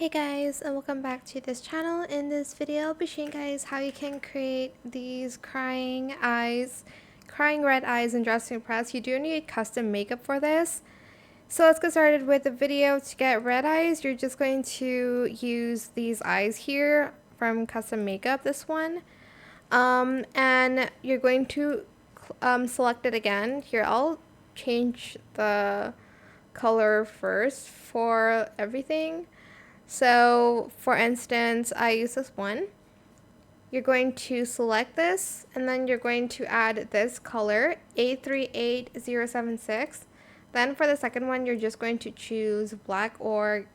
Hey guys, and welcome back to this channel. In this video, I'll be showing you guys how you can create these crying red eyes in Dress to Impress. You do need custom makeup for this. So let's get started with the video. To get red eyes, you're just going to use these eyes here from custom makeup, this one. And you're going to select it again. Here, I'll change the color first for everything. So for instance, I use this one. You're going to select this and then you're going to add this color, 838076. Then for the second one, you're just going to choose black or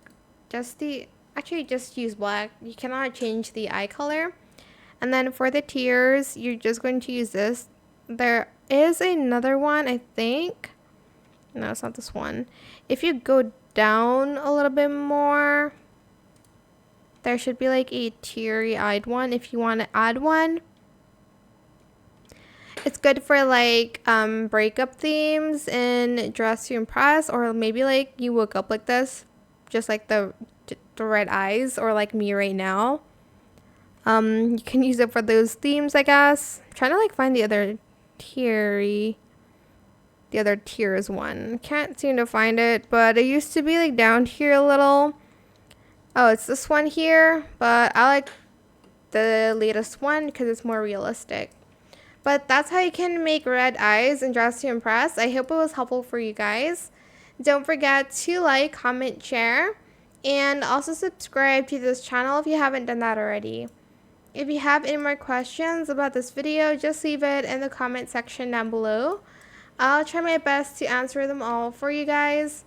just use black. You cannot change the eye color. And then for the tears, you're just going to use this. There is another one, I think. No, it's not this one. If you go down a little bit more, there should be like a teary-eyed one if you want to add one. It's good for like breakup themes in Dress to Impress, or maybe like you woke up like this, just like the red eyes, or like me right now. You can use it for those themes, I guess. I'm trying to like find the other tears one. Can't seem to find it, but it used to be like down here a little. Oh, it's this one here, but I like the latest one because it's more realistic. But that's how you can make red eyes and Dress to Impress. I hope it was helpful for you guys. Don't forget to like, comment, share, and also subscribe to this channel if you haven't done that already. If you have any more questions about this video, just leave it in the comment section down below. I'll try my best to answer them all for you guys.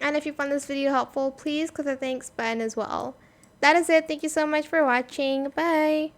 And if you found this video helpful, please click the thanks button as well. That is it. Thank you so much for watching. Bye!